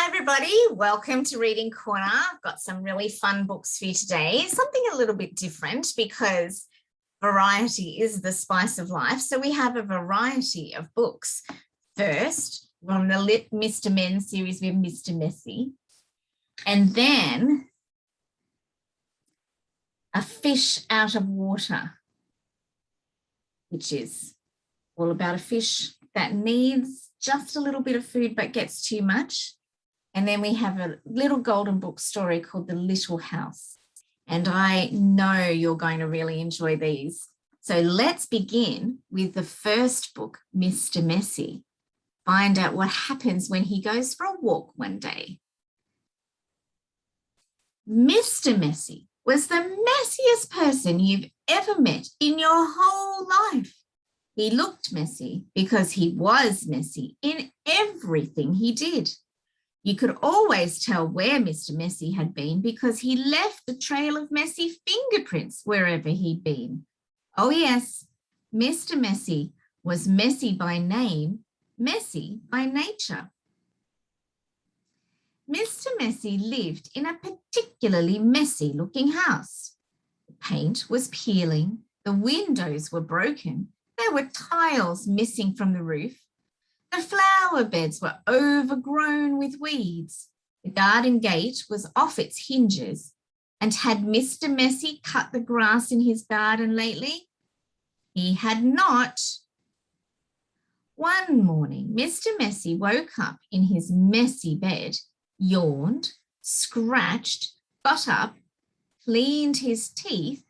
Hi everybody, welcome to Reading Corner. I've got some really fun books for you today, something a little bit different because variety is the spice of life. So we have a variety of books. First, from the Mr. Men series, we have Mr. Messy. And then A Fish Out of Water, which is all about a fish that needs just a little bit of food but gets too much. And then we have a little golden book story called The Little House. And I know you're going to really enjoy these. So let's begin with the first book, Mr. Messy. Find out what happens when he goes for a walk one day. Mr. Messy was the messiest person you've ever met in your whole life. He looked messy because he was messy in everything he did. You could always tell where Mr. Messy had been because he left a trail of messy fingerprints wherever he'd been. Oh yes, Mr. Messy was messy by name, messy by nature. Mr. Messy lived in a particularly messy looking house. The paint was peeling, the windows were broken, there were tiles missing from the roof. The flower beds were overgrown with weeds. The garden gate was off its hinges. And had Mr. Messy cut the grass in his garden lately? He had not. One morning, Mr. Messy woke up in his messy bed, yawned, scratched, got up, cleaned his teeth,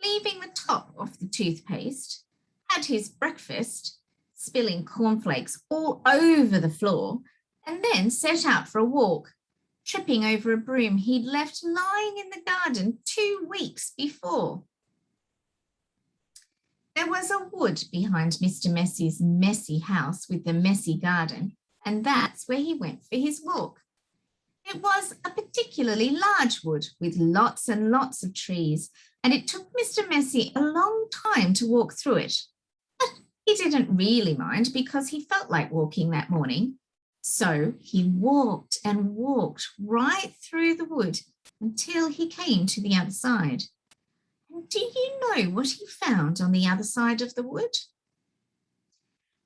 leaving the top off the toothpaste, had his breakfast, spilling cornflakes all over the floor, and then set out for a walk, tripping over a broom he'd left lying in the garden 2 weeks before. There was a wood behind Mr. Messy's messy house with the messy garden, and that's where he went for his walk. It was a particularly large wood with lots and lots of trees, and it took Mr. Messy a long time to walk through it. He didn't really mind because he felt like walking that morning. So he walked and walked right through the wood until he came to the other side. And do you know what he found on the other side of the wood?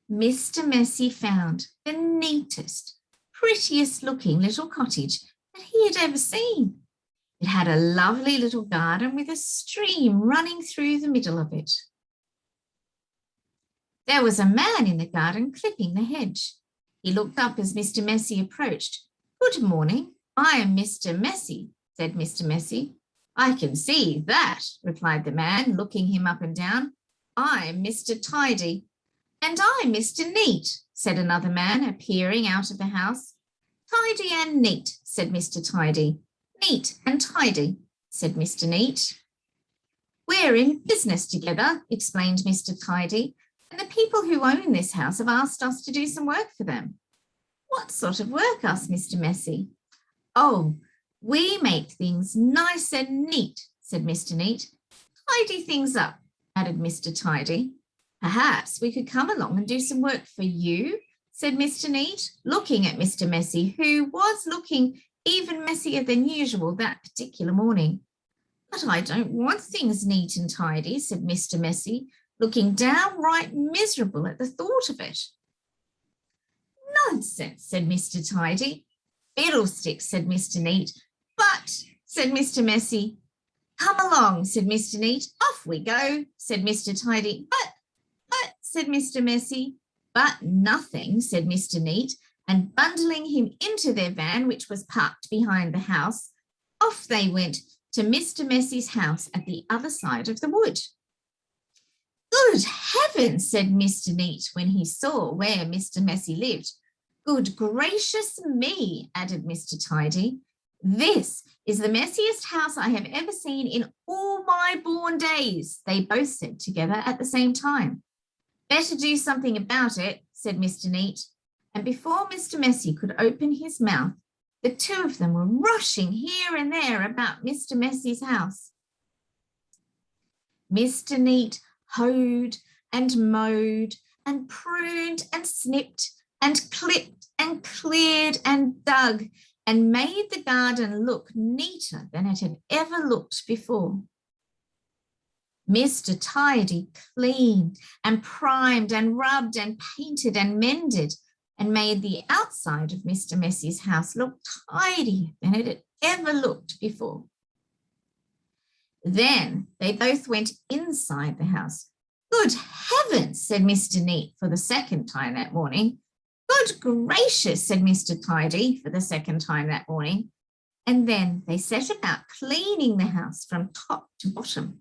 Mr. Messy found the neatest, prettiest looking little cottage that he had ever seen. It had a lovely little garden with a stream running through the middle of it. There was a man in the garden clipping the hedge. He looked up as Mr. Messy approached. "Good morning, I am Mr. Messy," said Mr. Messy. "I can see that," replied the man, looking him up and down. "I'm Mr. Tidy." "And I'm Mr. Neat," said another man, appearing out of the house. "Tidy and neat," said Mr. Tidy. "Neat and tidy," said Mr. Neat. "We're in business together," explained Mr. Tidy. "And the people who own this house have asked us to do some work for them." "What sort of work?" asked Mr. Messy. "Oh, we make things nice and neat," said Mr. Neat. "Tidy things up," added Mr. Tidy. "Perhaps we could come along and do some work for you," said Mr. Neat, looking at Mr. Messy, who was looking even messier than usual that particular morning. "But I don't want things neat and tidy," said Mr. Messy, looking downright miserable at the thought of it. "Nonsense," said Mr. Tidy. "Fiddlesticks," said Mr. Neat. "But," said Mr. Messy. "Come along," said Mr. Neat. "Off we go," said Mr. Tidy. But, said Mr. Messy. "But nothing," said Mr. Neat, and bundling him into their van, which was parked behind the house, off they went to Mr. Messy's house at the other side of the wood. "Good heavens," said Mr. Neat when he saw where Mr. Messy lived. "Good gracious me," added Mr. Tidy. "This is the messiest house I have ever seen in all my born days," they both said together at the same time. "Better do something about it," said Mr. Neat. And before Mr. Messy could open his mouth, the two of them were rushing here and there about Mr. Messy's house. Mr. Neat hoed and mowed and pruned and snipped and clipped and cleared and dug and made the garden look neater than it had ever looked before. Mr. Tidy cleaned and primed and rubbed and painted and mended and made the outside of Mr. Messy's house look tidier than it had ever looked before. Then they both went inside the house. Good heavens, said Mr. Neat for the second time that morning. Good gracious, said Mr. Tidy for the second time that morning. And then they set about cleaning the house from top to bottom.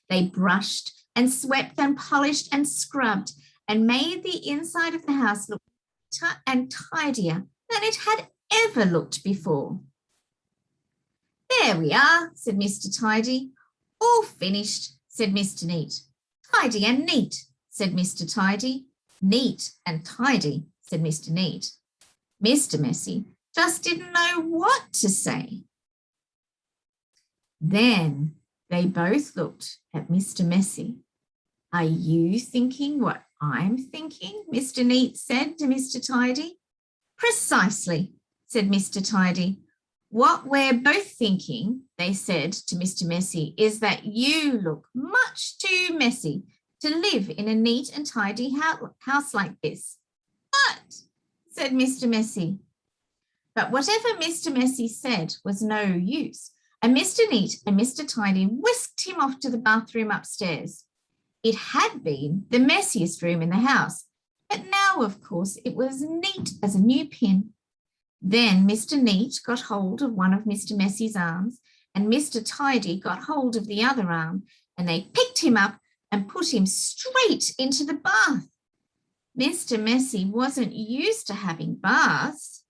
They brushed and swept and polished and scrubbed and made the inside of the house look neater and tidier than it had ever looked before. There we are, said Mr. Tidy. All finished, said Mr. Neat. Tidy and neat, said Mr. Tidy. Neat and tidy, said Mr. Neat. Mr. Messy just didn't know what to say. Then they both looked at Mr. Messy. Are you thinking what I'm thinking? Mr. Neat said to Mr. Tidy. Precisely, said Mr. Tidy. What we're both thinking, they said to Mr. Messy, is that you look much too messy to live in a neat and tidy house like this. But, said Mr. Messy. But whatever Mr. Messy said was no use, and Mr. Neat and Mr. Tidy whisked him off to the bathroom upstairs. It had been the messiest room in the house, but now, of course, it was neat as a new pin. Then Mr. Neat got hold of one of Mr. Messy's arms, and Mr. Tidy got hold of the other arm, and they picked him up and put him straight into the bath. Mr. Messy wasn't used to having baths.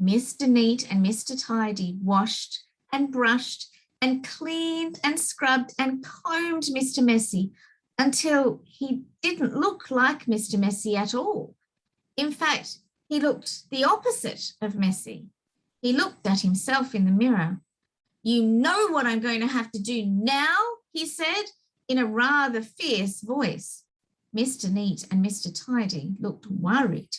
Mr. Neat and Mr. Tidy washed and brushed and cleaned and scrubbed and combed Mr. Messy until he didn't look like Mr. Messy at all. In fact, he looked the opposite of messy. He looked at himself in the mirror. You know what I'm going to have to do now, he said in a rather fierce voice. Mr. Neat and Mr. Tidy looked worried.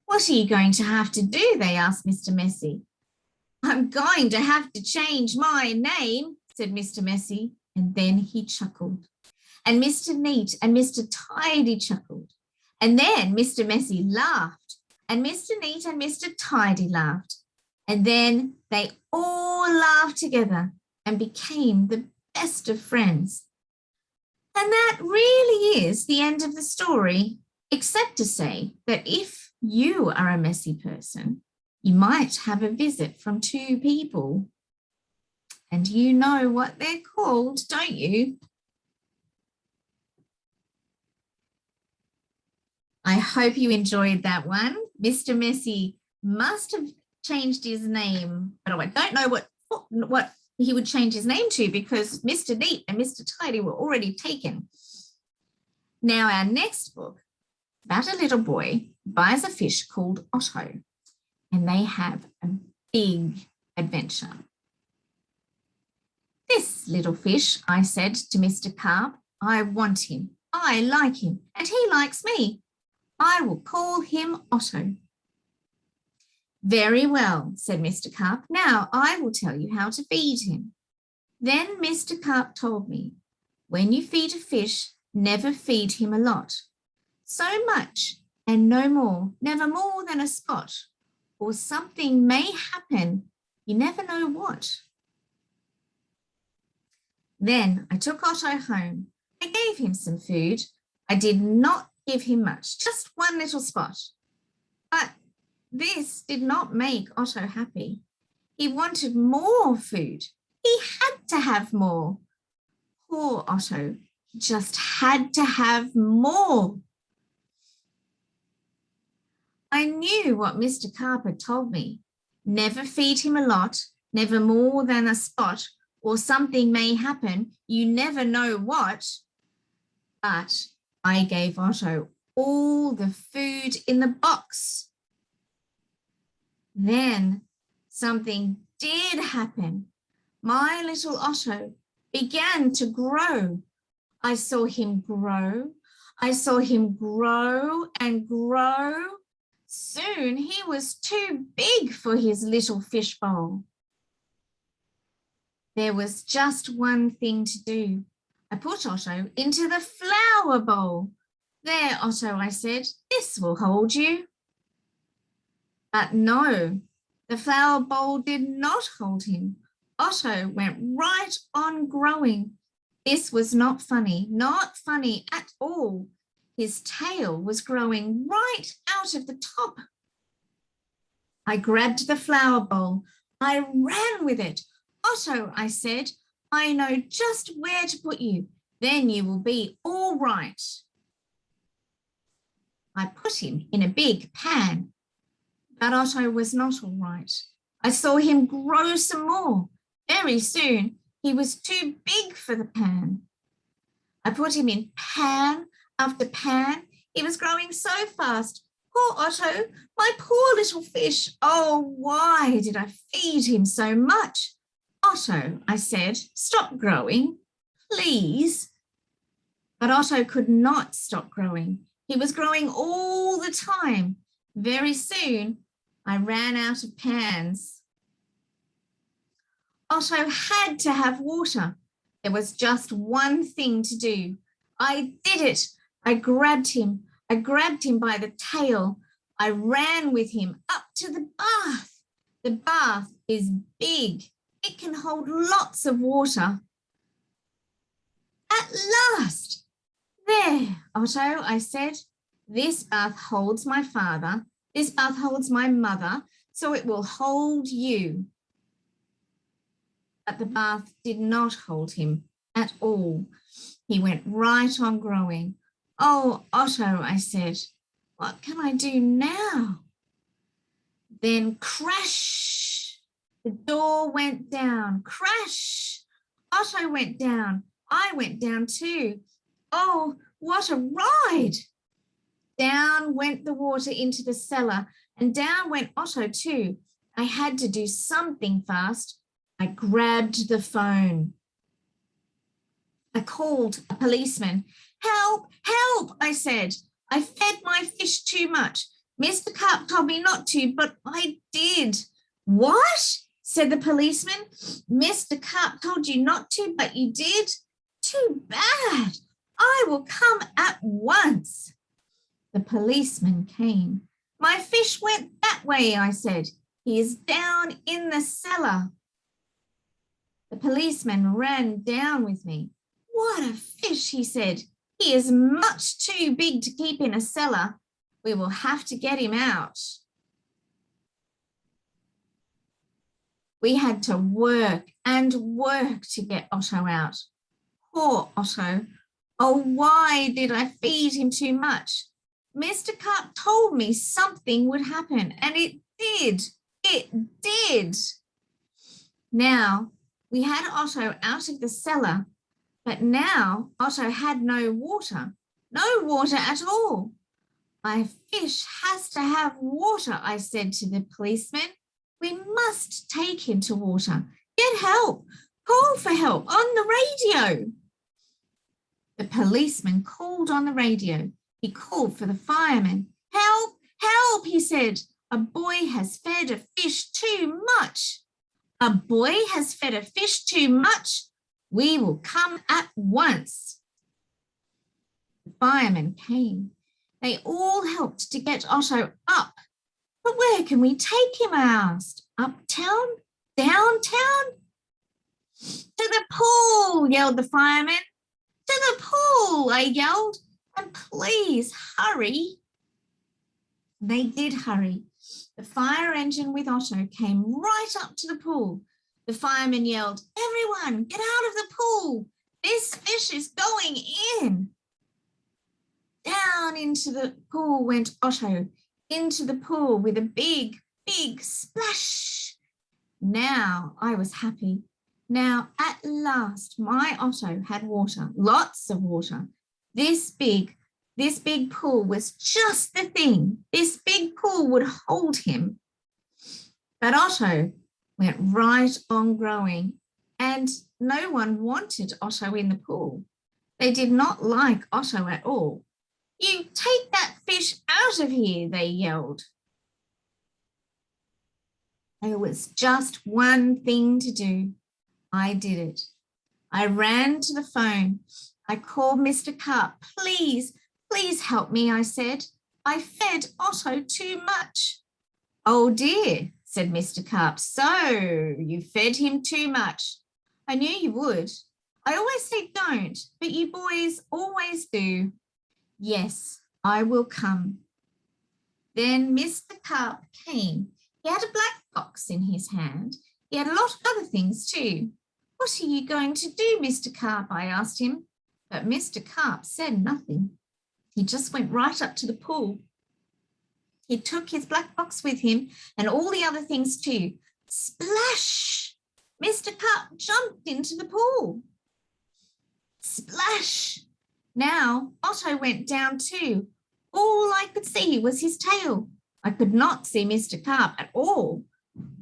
What are you going to have to do? They asked Mr. Messy. I'm going to have to change my name, said Mr. Messy, and then he chuckled. And Mr. Neat and Mr. Tidy chuckled. And then Mr. Messy laughed, and Mr. Neat and Mr. Tidy laughed. And then they all laughed together and became the best of friends. And that really is the end of the story, except to say that if you are a messy person, you might have a visit from two people. And you know what they're called, don't you? I hope you enjoyed that one. Mr. Messy must have changed his name, but I don't know what he would change his name to because Mr. Neat and Mr. Tidy were already taken. Now our next book, about a little boy buys a fish called Otto, and they have a big adventure. This little fish, I said to Mr. Carp, I want him, I like him, and he likes me. I will call him Otto. Very well, said Mr. Carp. Now I will tell you how to feed him. Then Mr. Carp told me, when you feed a fish, never feed him a lot. So much and no more, never more than a spot, or something may happen, you never know what. Then I took Otto home. I gave him some food. I did not give him much, just one little spot. But this did not make Otto happy. He wanted more food. He had to have more. Poor Otto, he just had to have more. I knew what Mr. Carp had told me. Never feed him a lot, never more than a spot, or something may happen, you never know what. But I gave Otto all the food in the box. Then something did happen. My little Otto began to grow. I saw him grow. I saw him grow and grow. Soon he was too big for his little fish bowl. There was just one thing to do. I put Otto into the flower bowl. There, Otto, I said, this will hold you. But no, the flower bowl did not hold him. Otto went right on growing. This was not funny at all. His tail was growing right out of the top. I grabbed the flower bowl. I ran with it. Otto, I said, I know just where to put you. Then you will be all right. I put him in a big pan, but Otto was not all right. I saw him grow some more. Very soon, he was too big for the pan. I put him in pan after pan. He was growing so fast. Poor Otto, my poor little fish. Oh, why did I feed him so much? Otto, I said, stop growing, please. But Otto could not stop growing. He was growing all the time. Very soon, I ran out of pans. Otto had to have water. There was just one thing to do. I did it. I grabbed him. I grabbed him by the tail. I ran with him up to the bath. The bath is big. It can hold lots of water. At last, there, Otto, I said, this bath holds my father. This bath holds my mother, so it will hold you. But the bath did not hold him at all. He went right on growing. Oh, Otto, I said, what can I do now? Then crash, the door went down. Crash, Otto went down. I went down too. Oh, what a ride. Down went the water into the cellar and down went Otto too. I had to do something fast. I grabbed the phone. I called a policeman. Help, help, I said. I fed my fish too much. Mr. Carp told me not to, but I did. What? Said the policeman. Mr. Carp told you not to, but you did? Too bad. I will come at once. The policeman came. My fish went that way, I said. He is down in the cellar. The policeman ran down with me. What a fish, he said. He is much too big to keep in a cellar. We will have to get him out. We had to work and work to get Otto out. Poor Otto. Oh, why did I feed him too much? Mr. Carp told me something would happen, and it did. It did. Now, we had Otto out of the cellar, but now Otto had no water at all. My fish has to have water, I said to the policeman. We must take him to water. Get help. Call for help on the radio. The policeman called on the radio. He called for the fireman. Help, help, he said. A boy has fed a fish too much. A boy has fed a fish too much. We will come at once. The firemen came. They all helped to get Otto up. But where can we take him, I asked. Uptown? Downtown? To the pool, yelled the fireman. To the pool, I yelled. And please hurry. They did hurry. The fire engine with Otto came right up to the pool. The fireman yelled, everyone, get out of the pool. This fish is going in. Down into the pool went Otto, into the pool with a big, big splash. Now I was happy. Now at last my Otto had water, lots of water. This big pool was just the thing. This big pool would hold him. But Otto went right on growing, and no one wanted Otto in the pool. They did not like Otto at all. You take that fish out of here, they yelled. There was just one thing to do. I did it. I ran to the phone. I called Mr. Carp. Please, please help me, I said. I fed Otto too much. Oh dear, said Mr. Carp. So you fed him too much. I knew you would. I always say don't, but you boys always do. Yes, I will come. Then Mr. Carp came. He had a black box in his hand. He had a lot of other things too. What are you going to do, Mr. Carp? I asked him. But Mr. Carp said nothing. He just went right up to the pool. He took his black box with him and all the other things too. Splash! Mr. Carp jumped into the pool. Splash! Now Otto went down too. All I could see was his tail. I could not see Mr. Carp at all.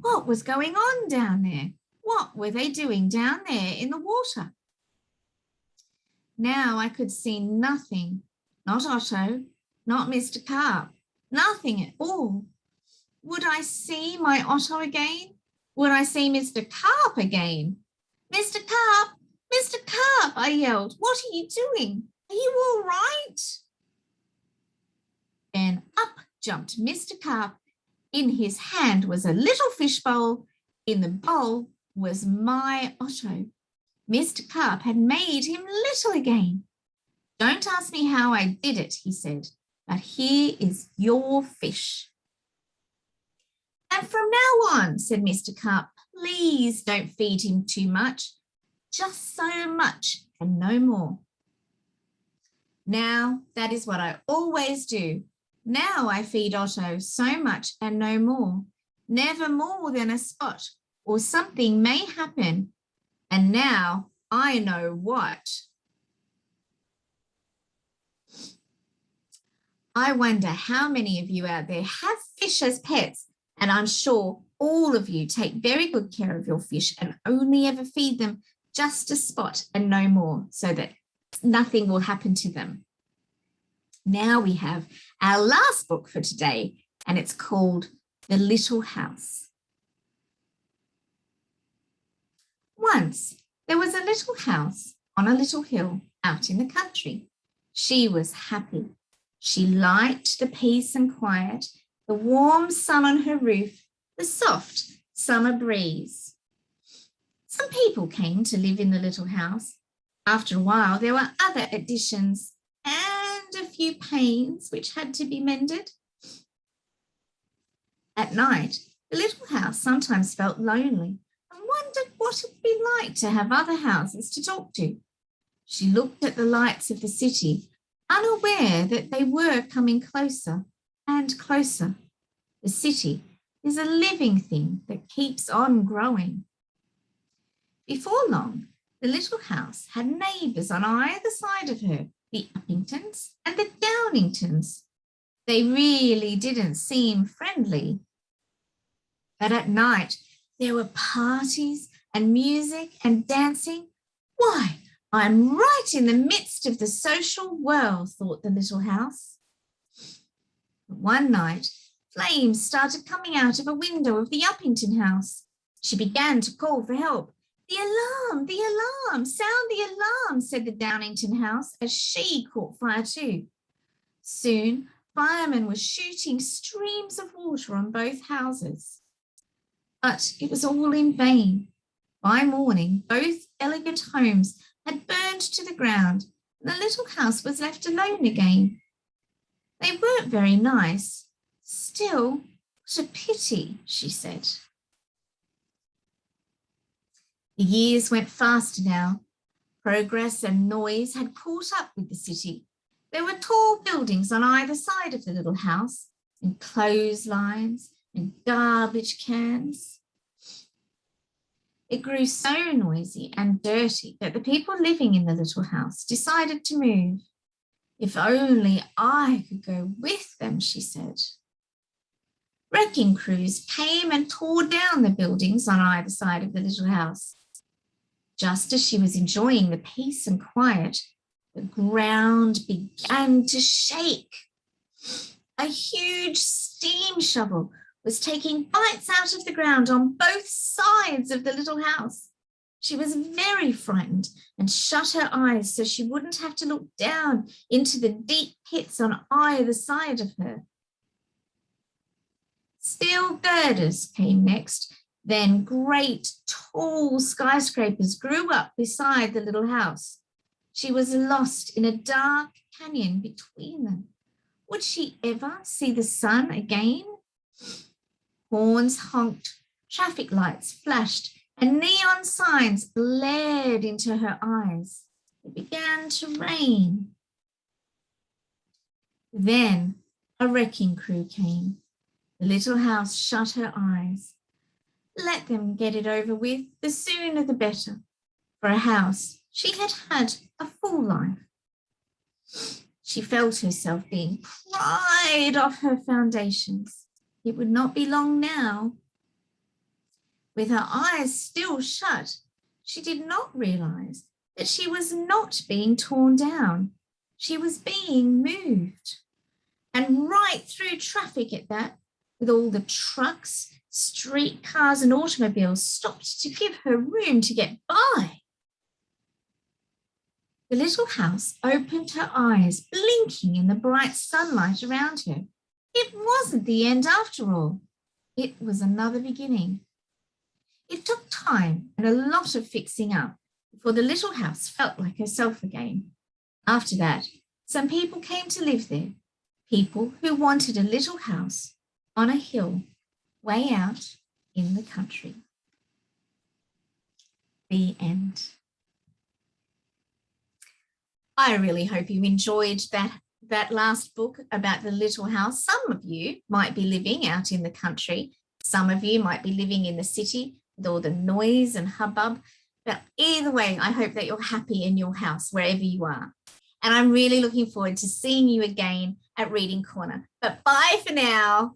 What was going on down there? What were they doing down there in the water? Now I could see nothing. Not Otto, not Mr. Carp, nothing at all. Would I see my Otto again? Would I see Mr. Carp again? Mr. Carp, Mr. Carp, I yelled. What are you doing? Are you all right? Then up jumped Mr. Carp. In his hand was a little fish bowl. In the bowl was my Otto. Mr. Carp had made him little again. Don't ask me how I did it, he said, but here is your fish. And from now on, said Mr. Carp, please don't feed him too much, just so much and no more. Now, that is what I always do. Now I feed Otto so much and no more, never more than a spot, or something may happen. And now I know what. I wonder how many of you out there have fish as pets, and I'm sure all of you take very good care of your fish and only ever feed them just a spot and no more, so that nothing will happen to them. Now we have our last book for today, and it's called The Little House. Once there was a little house on a little hill out in the country. She was happy. She liked the peace and quiet, the warm sun on her roof, the soft summer breeze. Some people came to live in the little house. After a while, there were other additions and a few panes which had to be mended. At night, the little house sometimes felt lonely and wondered what it would be like to have other houses to talk to. She looked at the lights of the city, unaware that they were coming closer and closer. The city is a living thing that keeps on growing. Before long, the little house had neighbours on either side of her, the Uppingtons and the Downingtons. They really didn't seem friendly. But at night, there were parties and music and dancing. Why, I'm right in the midst of the social world, thought the little house. But one night, flames started coming out of a window of the Uppington house. She began to call for help. The alarm, sound the alarm, said the Downington house as she caught fire too. Soon, firemen were shooting streams of water on both houses. But it was all in vain. By morning, both elegant homes had burned to the ground, and the little house was left alone again. They weren't very nice. Still, what a pity, she said. The years went faster now. Progress and noise had caught up with the city. There were tall buildings on either side of the little house, and clotheslines and garbage cans. It grew so noisy and dirty that the people living in the little house decided to move. If only I could go with them, she said. Wrecking crews came and tore down the buildings on either side of the little house. Just as she was enjoying the peace and quiet, the ground began to shake. A huge steam shovel was taking bites out of the ground on both sides of the little house. She was very frightened and shut her eyes so she wouldn't have to look down into the deep pits on either side of her. Steel girders came next. Then great, tall skyscrapers grew up beside the little house. She was lost in a dark canyon between them. Would she ever see the sun again? Horns honked, traffic lights flashed, and neon signs glared into her eyes. It began to rain. Then a wrecking crew came. The little house shut her eyes. Let them get it over with, the sooner the better. For a house, she had had a full life. She felt herself being pried off her foundations. It would not be long now. With her eyes still shut, she did not realize that she was not being torn down. She was being moved. And right through traffic at that, with all the trucks, streetcars and automobiles stopped to give her room to get by. The little house opened her eyes, blinking in the bright sunlight around her. It wasn't the end after all. It was another beginning. It took time and a lot of fixing up before the little house felt like herself again. After that, some people came to live there, people who wanted a little house on a hill way out in the country. The end. I really hope you enjoyed that last book about the little house. Some of you might be living out in the country. Some of you might be living in the city with all the noise and hubbub. But either way, I hope that you're happy in your house, wherever you are. And I'm really looking forward to seeing you again at Reading Corner. But bye for now.